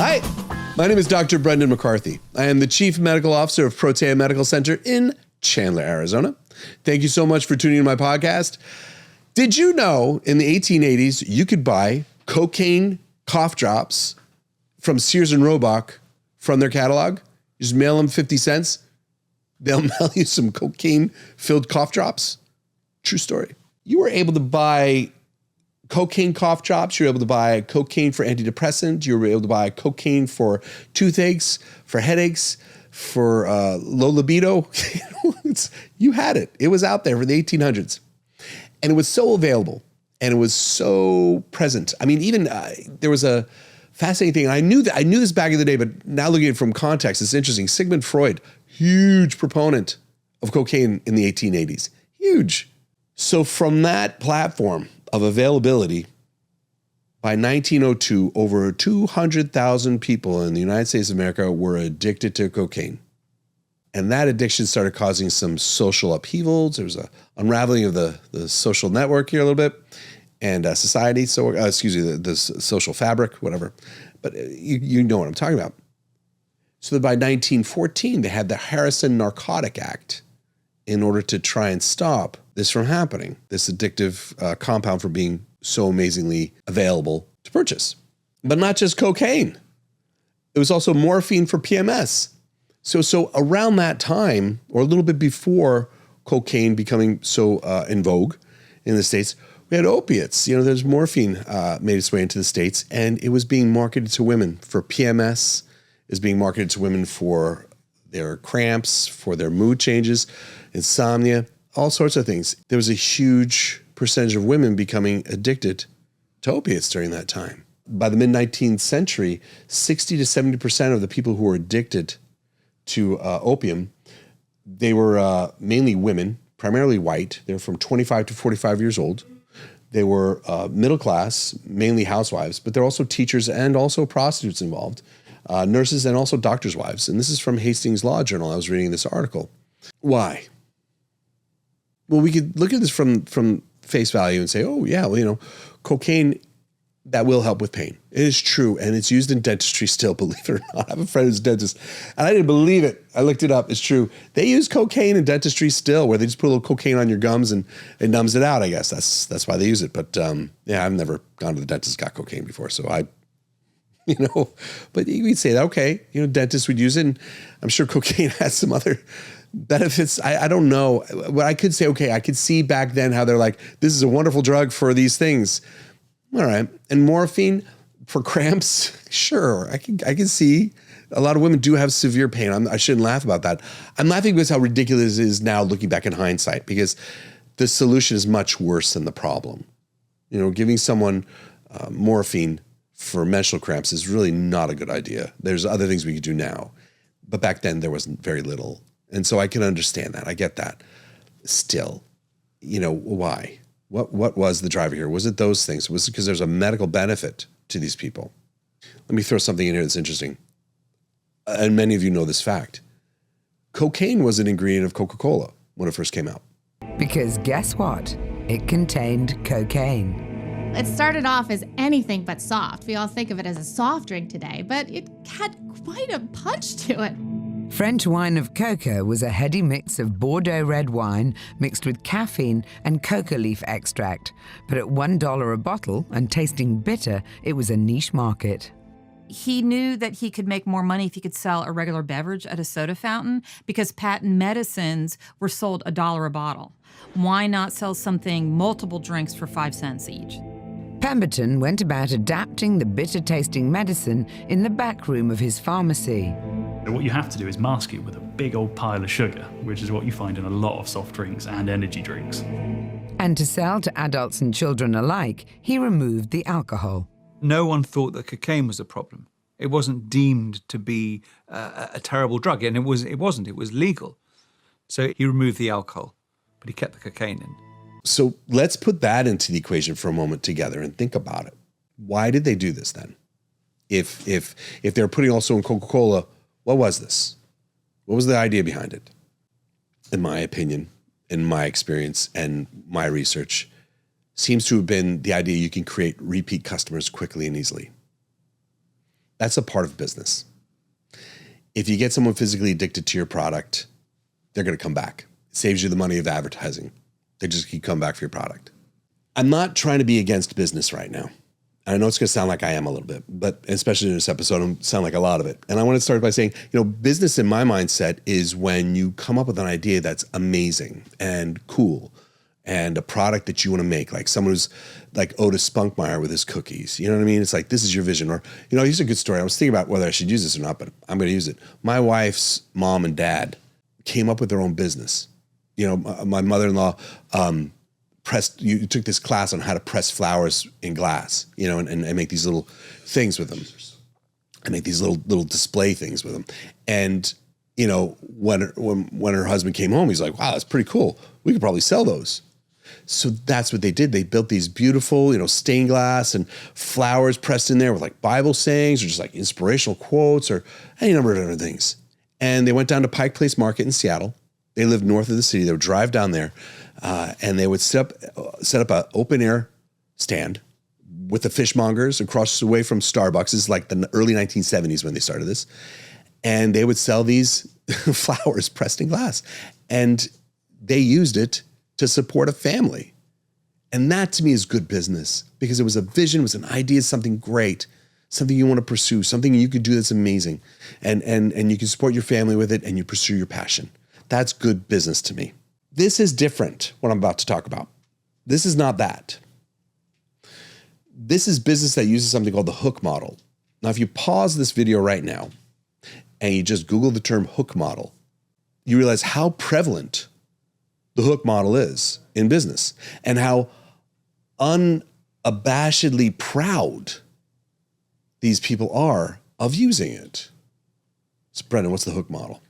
Hi, my name is Dr. Brendan McCarthy. I am the Chief Medical Officer of Protea Medical Center in Chandler, Arizona. Thank you so much for tuning in to my podcast. Did you know in the 1880s, you could buy cocaine cough drops from Sears and Roebuck from their catalog? You just mail them 50 cents. They'll mail you some cocaine-filled cough drops. True story. You were able to buy cocaine cough drops. You were able to buy cocaine for antidepressant. You were able to buy cocaine for toothaches, for headaches, for low libido. You had it. It was out there for the 1800s. And it was so available. And it was so present. I mean, even there was a fascinating thing. I knew this back in the day, but now looking at it from context, it's interesting. Sigmund Freud, huge proponent of cocaine in the 1880s. Huge. So from that platform of availability, by 1902, over 200,000 people in the United States of America were addicted to cocaine. And that addiction started causing some social upheavals. There was an unraveling of the social network here a little bit, and society. So, the social fabric, whatever. But you know what I'm talking about. So that by 1914, they had the Harrison Narcotic Act in order to try and stop this from happening, this addictive compound from being so amazingly available to purchase. But not just cocaine. It was also morphine for PMS. So around that time, or a little bit before cocaine becoming so in vogue in the States, we had opiates. There's morphine made its way into the States, and it was being marketed to women for PMS. It was being marketed to women for their cramps, for their mood changes, insomnia, all sorts of things. There was a huge percentage of women becoming addicted to opiates during that time. By the mid-19th century, 60 to 70% of the people who were addicted to opium, they were mainly women, primarily white. They were from 25 to 45 years old. They were middle class, mainly housewives, but there are also teachers and also prostitutes involved, nurses and also doctors' wives. And this is from Hastings Law Journal. I was reading this article. Why? Well, we could look at this from face value and say, oh, yeah, well, cocaine, that will help with pain. It is true, and it's used in dentistry still, believe it or not. I have a friend who's a dentist, and I didn't believe it. I looked it up. It's true. They use cocaine in dentistry still, where they just put a little cocaine on your gums and it numbs it out, I guess. That's why they use it. But, I've never gone to the dentist, got cocaine before, so but you'd say that, okay, dentists would use it, and I'm sure cocaine has some other benefits. I don't know. What I could say, okay, I could see back then how they're like, this is a wonderful drug for these things. All right. And morphine for cramps, sure. I can see a lot of women do have severe pain. I shouldn't laugh about that. I'm laughing because how ridiculous it is now looking back in hindsight, because the solution is much worse than the problem. Giving someone morphine for menstrual cramps is really not a good idea. There's other things we could do now. But back then there wasn't very little. And so I can understand that. I get that. Still, why? What was the driver here? Was it those things? Was it because there's a medical benefit to these people? Let me throw something in here that's interesting. And many of you know this fact. Cocaine was an ingredient of Coca-Cola when it first came out. Because guess what? It contained cocaine. It started off as anything but soft. We all think of it as a soft drink today, but it had quite a punch to it. French wine of coca was a heady mix of Bordeaux red wine mixed with caffeine and coca leaf extract. But at $1 a bottle and tasting bitter, it was a niche market. He knew that he could make more money if he could sell a regular beverage at a soda fountain, because patent medicines were sold $1 a bottle. Why not sell something, multiple drinks for 5 cents each? Pemberton went about adapting the bitter-tasting medicine in the back room of his pharmacy. What you have to do is mask it with a big old pile of sugar, which is what you find in a lot of soft drinks and energy drinks. And to sell to adults and children alike, he removed the alcohol. No one thought that cocaine was a problem. It wasn't deemed to be a terrible drug, and it wasn't. It was legal. So he removed the alcohol, but he kept the cocaine in. So let's put that into the equation for a moment together and think about it. Why did they do this then? If they're putting also in Coca-Cola, what was this? What was the idea behind it? In my opinion, in my experience and my research, seems to have been the idea you can create repeat customers quickly and easily. That's a part of business. If you get someone physically addicted to your product, they're going to come back. It saves you the money of advertising. They just keep coming back for your product. I'm not trying to be against business right now. I know it's going to sound like I am a little bit, but especially in this episode, I sound like a lot of it. And I want to start by saying, business in my mindset is when you come up with an idea that's amazing and cool and a product that you want to make, like someone who's like Otis Spunkmeyer with his cookies. You know what I mean? It's like, this is your vision. Or, here's a good story. I was thinking about whether I should use this or not, but I'm going to use it. My wife's mom and dad came up with their own business. My mother-in-law, you took this class on how to press flowers in glass, and make these little things with them. I make these little display things with them. And, when her husband came home, he's like, wow, that's pretty cool. We could probably sell those. So that's what they did. They built these beautiful, stained glass and flowers pressed in there with like Bible sayings or just like inspirational quotes or any number of different things. And they went down to Pike Place Market in Seattle. They lived north of the city. They would drive down there. And they would set up an open air stand with the fishmongers across the way from Starbucks. This is like the early 1970s when they started this. And they would sell these flowers pressed in glass. And they used it to support a family. And that to me is good business because it was a vision, it was an idea, something great, something you want to pursue, something you could do that's amazing. And you can support your family with it and you pursue your passion. That's good business to me. This is different, what I'm about to talk about. This is not that. This is business that uses something called the hook model. Now, if you pause this video right now and you just Google the term hook model, you realize how prevalent the hook model is in business and how unabashedly proud these people are of using it. So, Brendan, what's the hook model?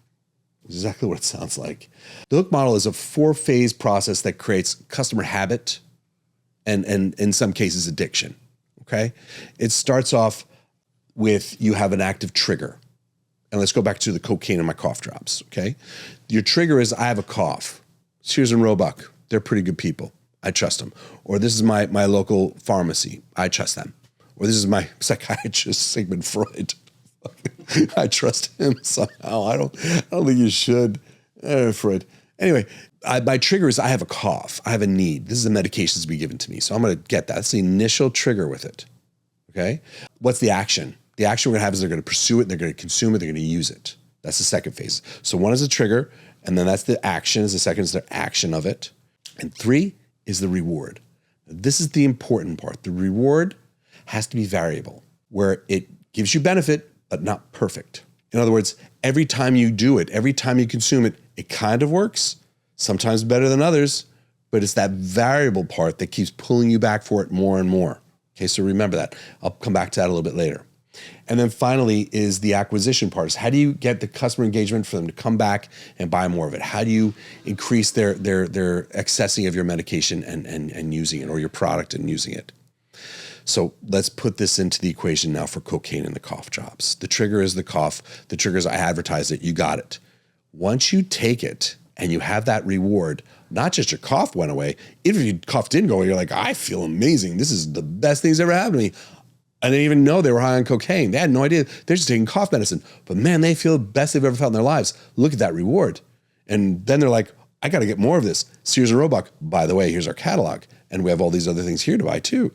Exactly what it sounds like. The hook model is a 4-phase process that creates customer habit and in some cases addiction, okay? It starts off with you have an active trigger. And let's go back to the cocaine and my cough drops, okay? Your trigger is I have a cough. Sears and Roebuck, they're pretty good people. I trust them. Or this is my local pharmacy. I trust them. Or this is my psychiatrist, Sigmund Freud. I trust him somehow. I don't think you should. Freud. Anyway, my trigger is I have a cough. I have a need. This is the medications to be given to me. So I'm going to get that. That's the initial trigger with it. Okay? What's the action? The action we're going to have is they're going to pursue it, they're going to consume it, they're going to use it. That's the second phase. So 1 is the trigger, and then that's the action. The second is the action of it. And 3 is the reward. This is the important part. The reward has to be variable, where it gives you benefit, but not perfect. In other words, every time you do it, every time you consume it, it kind of works, sometimes better than others, but it's that variable part that keeps pulling you back for it more and more. Okay, so remember that. I'll come back to that a little bit later. And then finally is the acquisition part. Is how do you get the customer engagement for them to come back and buy more of it? How do you increase their accessing of your medication and using it, or your product and using it? So let's put this into the equation now for cocaine and the cough drops. The trigger is the cough. The trigger is I advertised it. You got it. Once you take it and you have that reward, not just your cough went away. Even if your cough didn't go away, you're like, I feel amazing. This is the best thing that's ever happened to me. I didn't even know they were high on cocaine. They had no idea. They're just taking cough medicine. But man, they feel the best they've ever felt in their lives. Look at that reward. And then they're like, I got to get more of this. Sears and Roebuck, by the way, here's our catalog. And we have all these other things here to buy too.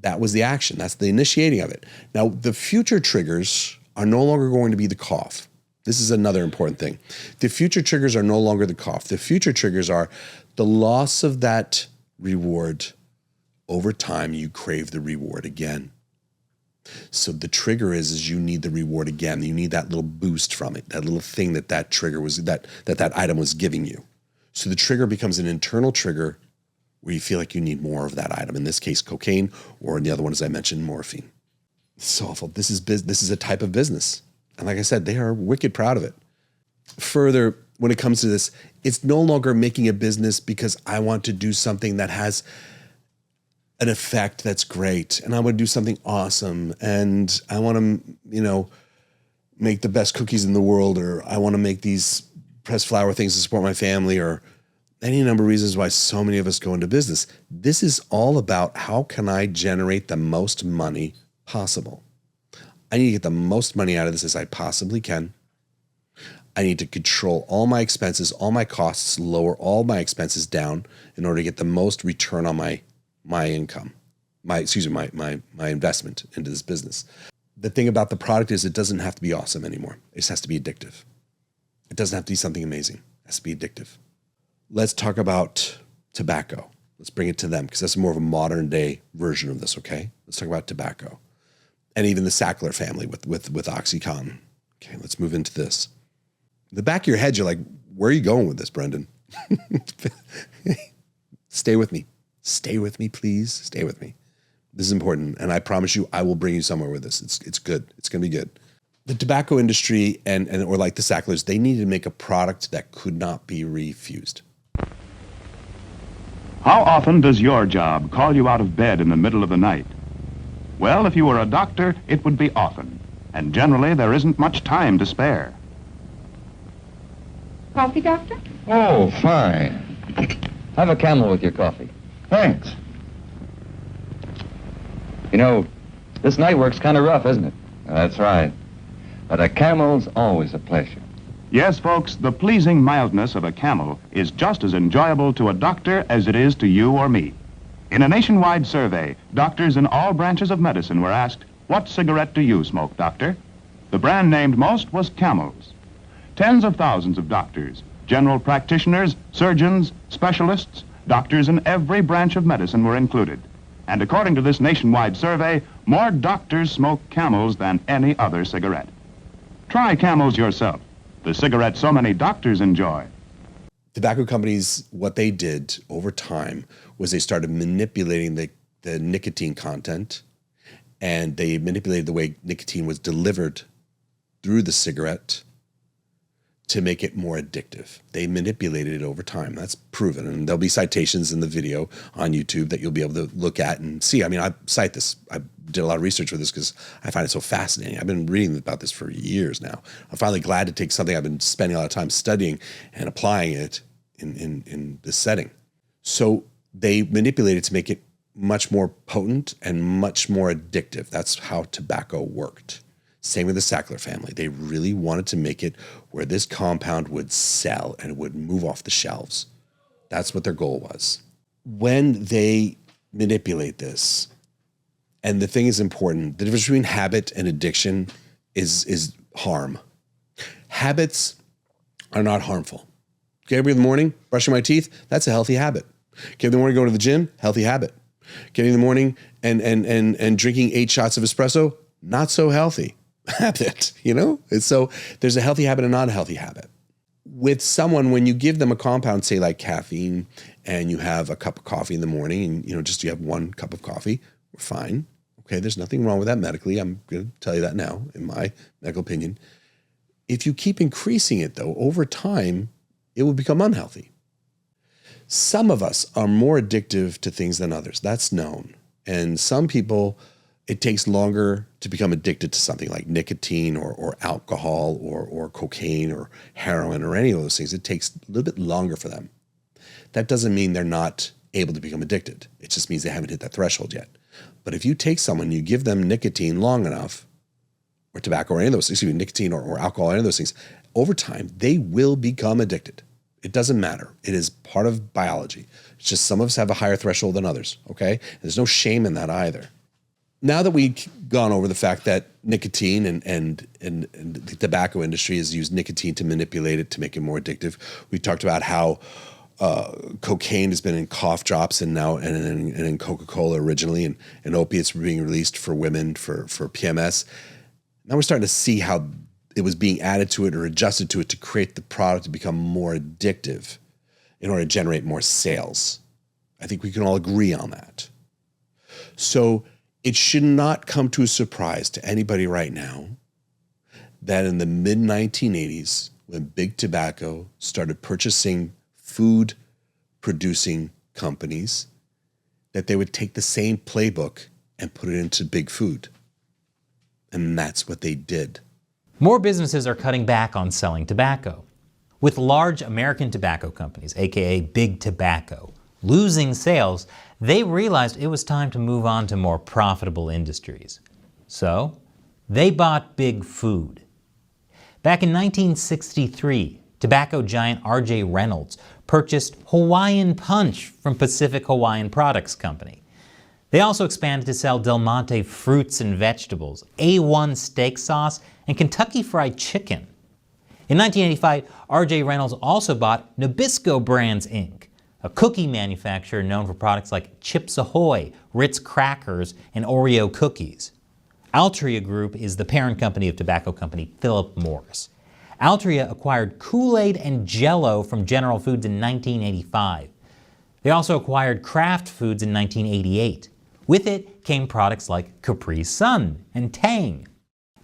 That was the action. That's the initiating of it. Now, the future triggers are no longer going to be the cough. This is another important thing. The future triggers are no longer the cough. The future triggers are the loss of that reward. Over time, you crave the reward again. So the trigger is you need the reward again. You need that little boost from it, that little thing that trigger was, that item was giving you. So the trigger becomes an internal trigger where you feel like you need more of that item. In this case, cocaine, or in the other one, as I mentioned, morphine. It's so awful. This is a type of business. And like I said, they are wicked proud of it. Further, when it comes to this, it's no longer making a business because I want to do something that has an effect that's great, and I want to do something awesome, and I want to, make the best cookies in the world, or I want to make these pressed flower things to support my family, or any number of reasons why so many of us go into business. This is all about how can I generate the most money possible. I need to get the most money out of this as I possibly can. I need to control all my expenses, all my costs, lower all my expenses down in order to get the most return on my income, my investment into this business. The thing about the product is it doesn't have to be awesome anymore. It just has to be addictive. It doesn't have to be something amazing. It has to be addictive. Let's talk about tobacco. Let's bring it to them because that's more of a modern day version of this, okay? Let's talk about tobacco. And even the Sackler family with OxyContin. Okay, let's move into this. In the back of your head, you're like, where are you going with this, Brendan? Stay with me. Stay with me, please. Stay with me. This is important, and I promise you, I will bring you somewhere with this. It's good. It's going to be good. The tobacco industry or like the Sacklers, they needed to make a product that could not be refused. How often does your job call you out of bed in the middle of the night? Well, if you were a doctor, it would be often, and generally there isn't much time to spare. Coffee, Doctor? Oh, fine. Have a Camel with your coffee. Thanks. You know, this night work's kind of rough, isn't it? That's right. But a Camel's always a pleasure. Yes, folks, the pleasing mildness of a Camel is just as enjoyable to a doctor as it is to you or me. In a nationwide survey, doctors in all branches of medicine were asked, "What cigarette do you smoke, doctor?" The brand named most was Camel's. Tens of thousands of doctors, general practitioners, surgeons, specialists, doctors in every branch of medicine were included. And according to this nationwide survey, more doctors smoke Camels than any other cigarette. Try Camels yourself, the cigarette so many doctors enjoy. Tobacco companies, what they did over time was they started manipulating the nicotine content, and they manipulated the way nicotine was delivered through the cigarette to make it more addictive. They manipulated it over time. That's proven. And there'll be citations in the video on YouTube that you'll be able to look at and see. I mean, I cite this. I did a lot of research with this because I find it so fascinating. I've been reading about this for years now. I'm finally glad to take something I've been spending a lot of time studying and applying it in this setting. So they manipulated to make it much more potent and much more addictive. That's how tobacco worked. Same with the Sackler family. They really wanted to make it where this compound would sell and it would move off the shelves. That's what their goal was. When they manipulate this, and the thing is important, the difference between habit and addiction is harm. Habits are not harmful. Get up in the morning, brushing my teeth, that's a healthy habit. Get up in the morning, going to the gym, healthy habit. Getting in the morning and drinking 8 shots of espresso, not so healthy habit, you know? And so there's a healthy habit and not a healthy habit. With someone, when you give them a compound, say like caffeine, and you have a cup of coffee in the morning, and you have 1 cup of coffee, we're fine. Okay, there's nothing wrong with that medically. I'm going to tell you that now, in my medical opinion. If you keep increasing it, though, over time, it will become unhealthy. Some of us are more addictive to things than others. That's known. And some people, it takes longer to become addicted to something like nicotine or alcohol or cocaine or heroin or any of those things. It takes a little bit longer for them. That doesn't mean they're not able to become addicted. It just means they haven't hit that threshold yet. But if you take someone, you give them nicotine long enough, or tobacco or any of those, nicotine or alcohol, any of those things, over time, they will become addicted. It doesn't matter. It is part of biology. It's just some of us have a higher threshold than others, okay? There's no shame in that either. Now that we've gone over the fact that nicotine and the tobacco industry has used nicotine to manipulate it to make it more addictive, we talked about how cocaine has been in cough drops and now and in Coca-Cola originally, and opiates were being released for women for PMS. Now we're starting to see how it was being added to it or adjusted to it to create the product to become more addictive in order to generate more sales. I think we can all agree on that. So it should not come to a surprise to anybody right now that in the mid-1980s, when Big Tobacco started purchasing food-producing companies, that they would take the same playbook and put it into Big Food. And that's what they did. More businesses are cutting back on selling tobacco. With large American tobacco companies, aka Big Tobacco, losing sales, they realized it was time to move on to more profitable industries. So, They bought big food. Back in 1963, tobacco giant R.J. Reynolds purchased Hawaiian Punch from Pacific Hawaiian Products Company. They also expanded to sell Del Monte fruits and vegetables, A1 steak sauce, and Kentucky Fried Chicken. In 1985, R.J. Reynolds also bought Nabisco Brands, Inc., a cookie manufacturer known for products like Chips Ahoy, Ritz crackers, and Oreo cookies. Altria Group is the parent company of tobacco company Philip Morris. Altria acquired Kool-Aid and Jell-O from General Foods in 1985. They also acquired Kraft Foods in 1988. With it came products like Capri Sun and Tang.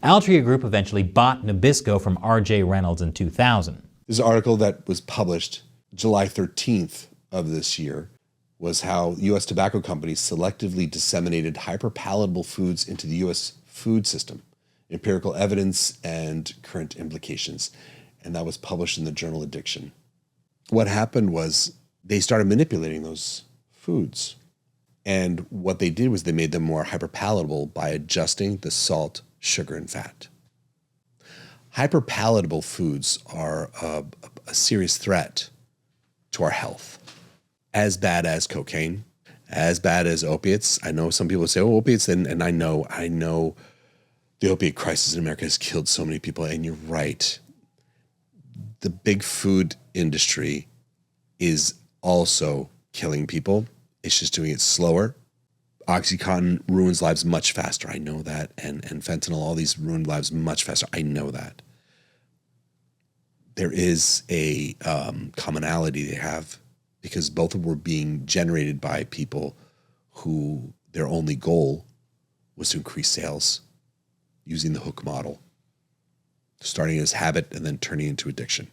Altria Group eventually bought Nabisco from R.J. Reynolds in 2000. This article that was published July 13th of this year was how U.S. tobacco companies selectively disseminated hyperpalatable foods into the U.S. food system, empirical evidence and current implications. And that was published in the journal Addiction. What happened was they started manipulating those foods. And what they did was they made them more hyperpalatable by adjusting the salt, sugar, and fat. Hyperpalatable foods are a serious threat to our health. As bad as cocaine, as bad as opiates. I know some people say, oh, opiates, and I know the opiate crisis in America has killed so many people, and you're right. The big food industry is also killing people. It's just doing it slower. OxyContin ruins lives much faster. I know that. And fentanyl, all these ruined lives much faster. I know that. There is a commonality they have because both of them were being generated by people who their only goal was to increase sales using the hook model, starting as habit and then turning into addiction.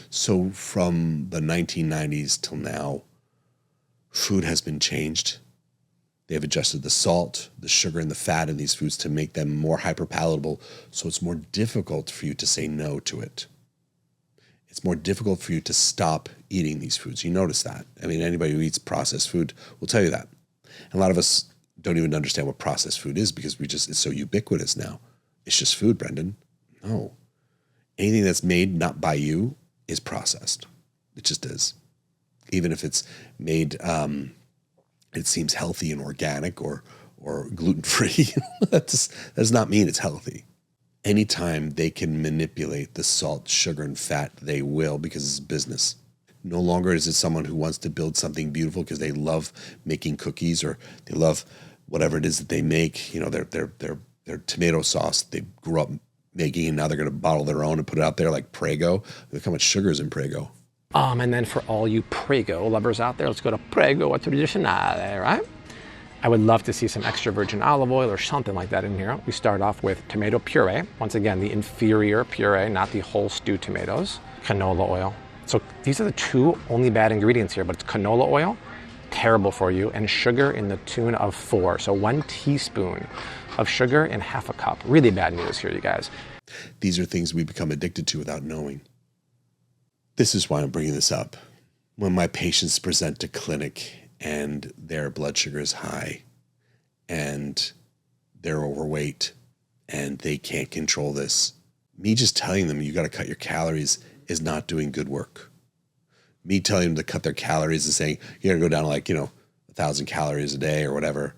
So from the 1990s till now, food has been changed. They have adjusted the salt, the sugar, and the fat in these foods to make them more hyperpalatable, so it's more difficult for you to say no to it. It's more difficult for you to stop eating these foods. You notice that. I mean, anybody who eats processed food will tell you that. And a lot of us don't even understand what processed food is because it's so ubiquitous now. It's just food, Brendan. No. Anything that's made not by you is processed. It just is. Even if it's made, it seems healthy and organic or gluten-free, that does not mean it's healthy. Anytime they can manipulate the salt, sugar, and fat, they will, because it's business. No longer is it someone who wants to build something beautiful because they love making cookies or they love whatever it is that they make. You know, their tomato sauce they grew up making, and now they're going to bottle their own and put it out there like Prego. Look how much sugar is in Prego. And then for all you Prego lovers out there, let's go to Prego Tradizionale, right? I would love to see some extra virgin olive oil or something like that in here. We start off with tomato puree. Once again, the inferior puree, not the whole stewed tomatoes. Canola oil. So these are the two only bad ingredients here, but it's canola oil, terrible for you, and sugar in the tune of 4. So 1 teaspoon of sugar in half a cup. Really bad news here, you guys. These are things we become addicted to without knowing. This is why I'm bringing this up. When my patients present to clinic and their blood sugar is high and they're overweight and they can't control this, me just telling them you got to cut your calories is not doing good work. Me telling them to cut their calories and saying you got to go down to 1,000 calories a day or whatever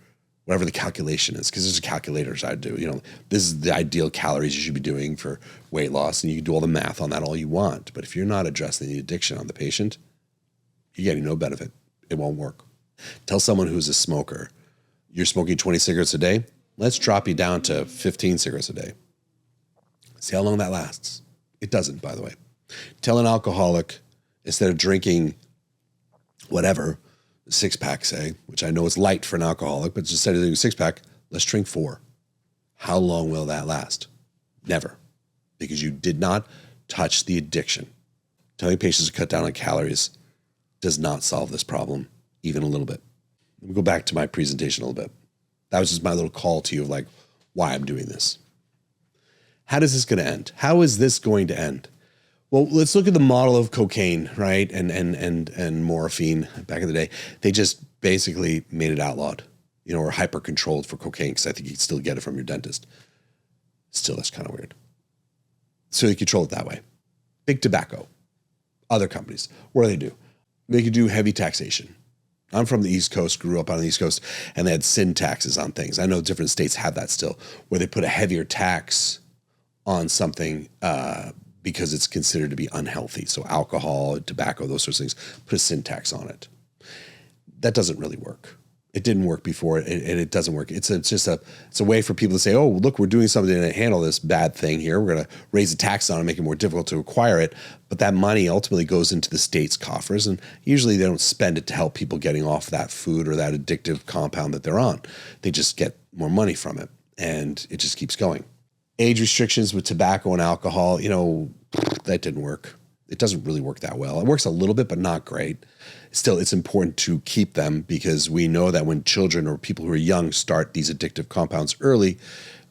the calculation is, because there's a calculator I do. This is the ideal calories you should be doing for weight loss, and you can do all the math on that all you want. But if you're not addressing the addiction on the patient, you're getting no benefit. It won't work. Tell someone who's a smoker, you're smoking 20 cigarettes a day, let's drop you down to 15 cigarettes a day. See how long that lasts. It doesn't, by the way. Tell an alcoholic, instead of drinking whatever, 6-pack, say, which I know is light for an alcoholic, but instead of doing a 6-pack, let's drink 4. How long will that last? Never. Because you did not touch the addiction. Telling patients to cut down on calories does not solve this problem, even a little bit. Let me go back to my presentation a little bit. That was just my little call to you of why I'm doing this. How is this going to end? How is this going to end? Well, let's look at the model of cocaine, right? And morphine back in the day. They just basically made it outlawed, or hyper controlled for cocaine, because I think you can still get it from your dentist. Still, that's kind of weird. So they control it that way. Big tobacco, other companies, what do? They could do heavy taxation. I'm from the East Coast, grew up on the East Coast, and they had sin taxes on things. I know different states have that still, where they put a heavier tax on something because it's considered to be unhealthy. So alcohol, tobacco, those sorts of things, put a sin tax on it. That doesn't really work. It didn't work before, and it doesn't work. It's a way for people to say, oh, look, we're doing something to handle this bad thing here. We're going to raise the tax on it and make it more difficult to acquire it. But that money ultimately goes into the state's coffers, and usually they don't spend it to help people getting off that food or that addictive compound that they're on. They just get more money from it, and it just keeps going. Age restrictions with tobacco and alcohol, that didn't work. It doesn't really work that well. It works a little bit, but not great. Still, it's important to keep them because we know that when children or people who are young start these addictive compounds early,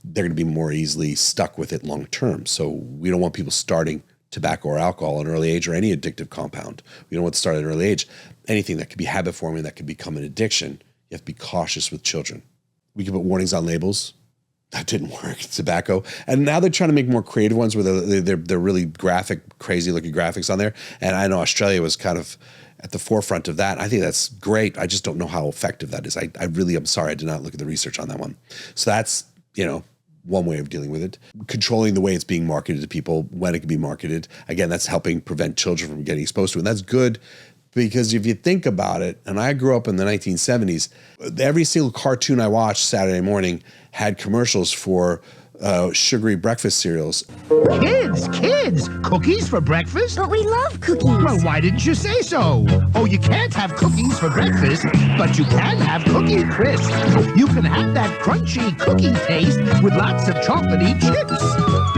they're going to be more easily stuck with it long term. So we don't want people starting tobacco or alcohol at an early age or any addictive compound. We don't want to start at an early age. Anything that could be habit forming, that could become an addiction, you have to be cautious with children. We can put warnings on labels. That didn't work. Tobacco. And now they're trying to make more creative ones where they're really graphic, crazy looking graphics on there. And I know Australia was kind of at the forefront of that. I think that's great. I just don't know how effective that is. I really am sorry. I did not look at the research on that one. So that's, one way of dealing with it. Controlling the way it's being marketed to people, when it can be marketed. Again, that's helping prevent children from getting exposed to it. And that's good because if you think about it, and I grew up in the 1970s, every single cartoon I watched Saturday morning had commercials for sugary breakfast cereals. Kids, cookies for breakfast? But we love cookies. Well, why didn't you say so? Oh, you can't have cookies for breakfast, but you can have Cookie Crisp. You can have that crunchy cookie taste with lots of chocolatey chips.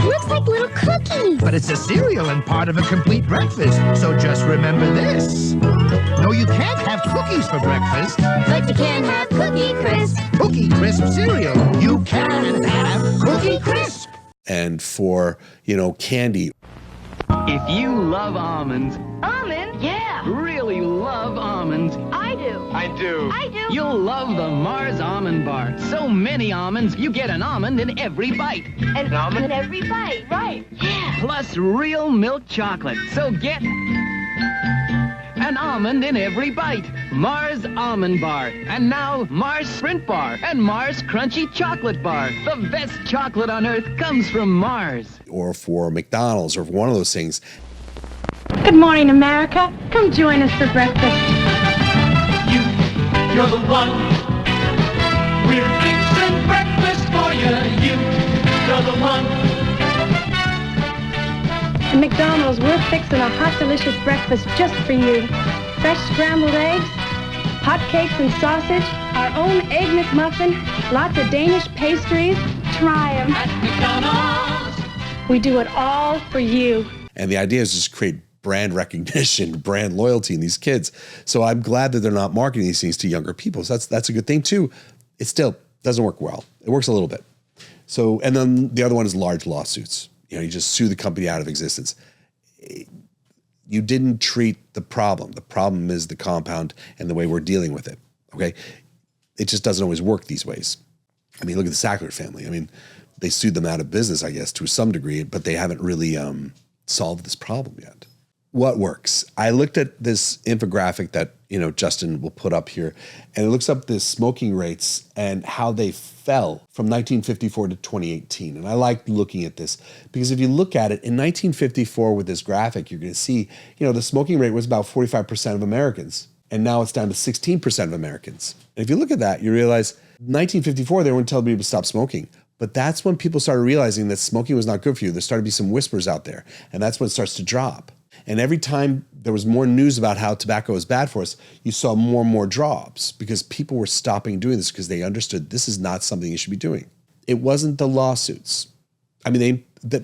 Looks like little cookies. But it's a cereal and part of a complete breakfast, so just remember this. No, you can't have cookies for breakfast. But you can have Cookie Crisp. Cookie Crisp cereal. You can have Cookie Crisp. And for, candy. If you love almonds. Almonds? Yeah. Really love almonds. I do. I do. I do. You'll love the Mars Almond Bar. So many almonds, you get an almond in every bite. An almond in every bite, right. Yeah. Plus real milk chocolate. So get an almond in every bite. Mars Almond Bar. And now Mars Sprint Bar and Mars Crunchy Chocolate Bar. The best chocolate on earth comes from Mars. Or for McDonald's or for one of those things. Good morning, America. Come join us for breakfast. You're the one. We're fixing breakfast for you. You're the one. At McDonald's, we're fixing a hot, delicious breakfast just for you. Fresh scrambled eggs, hot cakes and sausage, our own Egg McMuffin, lots of Danish pastries. Try them. At McDonald's. We do it all for you. And the idea is just create brand recognition, brand loyalty in these kids. So I'm glad that they're not marketing these things to younger people. So that's a good thing too. It still doesn't work well. It works a little bit. So, and then the other one is large lawsuits. You just sue the company out of existence. You didn't treat the problem. The problem is the compound and the way we're dealing with it. Okay. It just doesn't always work these ways. I mean, look at the Sackler family. I mean, they sued them out of business, I guess, to some degree, but they haven't really solved this problem yet. What works? I looked at this infographic that, Justin will put up here, and it looks up the smoking rates and how they fell from 1954 to 2018. And I like looking at this because if you look at it in 1954 with this graphic, you're going to see, the smoking rate was about 45% of Americans. And now it's down to 16% of Americans. And if you look at that, you realize 1954, they weren't telling people to stop smoking. But that's when people started realizing that smoking was not good for you. There started to be some whispers out there. And that's when it starts to drop. And every time there was more news about how tobacco is bad for us, you saw more and more drops because people were stopping doing this because they understood this is not something you should be doing. It wasn't the lawsuits. I mean, the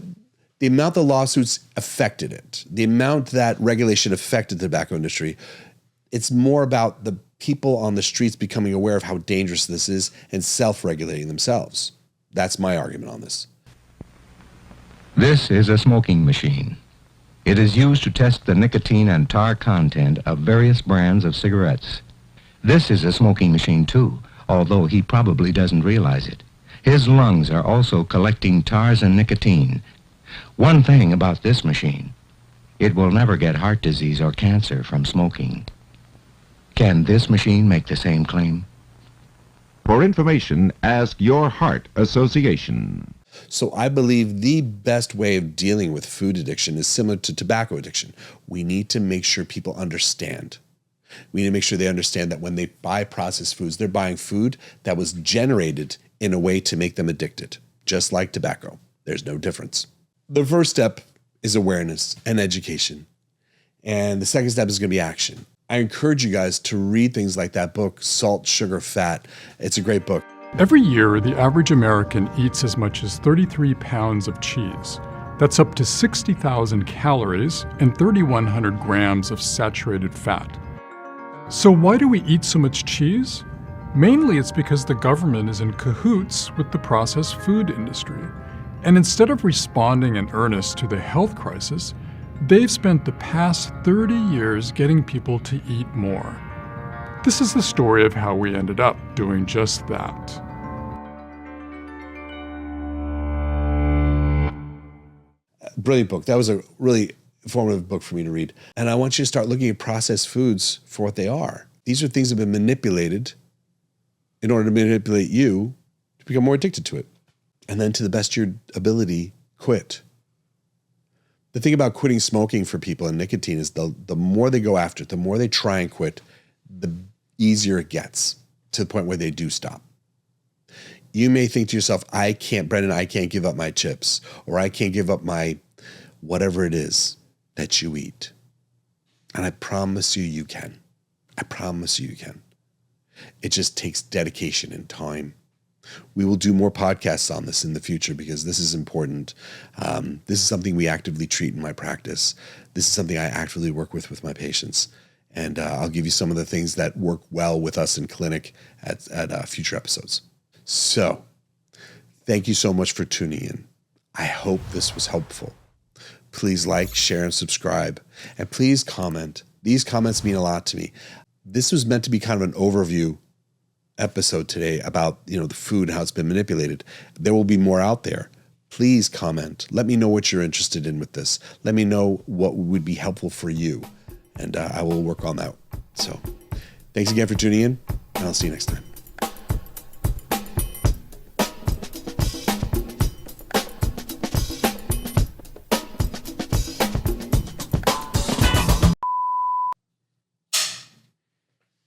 amount the lawsuits affected it, the amount that regulation affected the tobacco industry, it's more about the people on the streets becoming aware of how dangerous this is and self-regulating themselves. That's my argument on this. This is a smoking machine. It is used to test the nicotine and tar content of various brands of cigarettes. This is a smoking machine too, although he probably doesn't realize it. His lungs are also collecting tars and nicotine. One thing about this machine, it will never get heart disease or cancer from smoking. Can this machine make the same claim? For information, ask your heart association. So I believe the best way of dealing with food addiction is similar to tobacco addiction. We need to make sure people understand. We need to make sure they understand that when they buy processed foods, they're buying food that was generated in a way to make them addicted, just like tobacco. There's no difference. The first step is awareness and education. And the second step is going to be action. I encourage you guys to read things like that book, Salt, Sugar, Fat. It's a great book. Every year, the average American eats as much as 33 pounds of cheese. That's up to 60,000 calories and 3,100 grams of saturated fat. So why do we eat so much cheese? Mainly it's because the government is in cahoots with the processed food industry. And instead of responding in earnest to the health crisis, they've spent the past 30 years getting people to eat more. This is the story of how we ended up doing just that. Brilliant book. That was a really informative book for me to read. And I want you to start looking at processed foods for what they are. These are things that have been manipulated in order to manipulate you to become more addicted to it. And then to the best of your ability, quit. The thing about quitting smoking for people and nicotine is the more they go after it, the more they try and quit, the easier it gets to the point where they do stop. You may think to yourself, I can't give up my chips, or I can't give up my whatever it is that you eat. And I promise you, you can. I promise you, you can. It just takes dedication and time. We will do more podcasts on this in the future because this is important. This is something we actively treat in my practice. This is something I actively work with my patients. And I'll give you some of the things that work well with us in clinic at future episodes. So, thank you so much for tuning in. I hope this was helpful. Please like, share, and subscribe. And please comment. These comments mean a lot to me. This was meant to be kind of an overview episode today about, the food, how it's been manipulated. There will be more out there. Please comment. Let me know what you're interested in with this. Let me know what would be helpful for you. And I will work on that. So thanks again for tuning in, and I'll see you next time.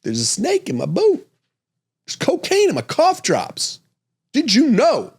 There's a snake in my boot. There's cocaine in my cough drops. Did you know?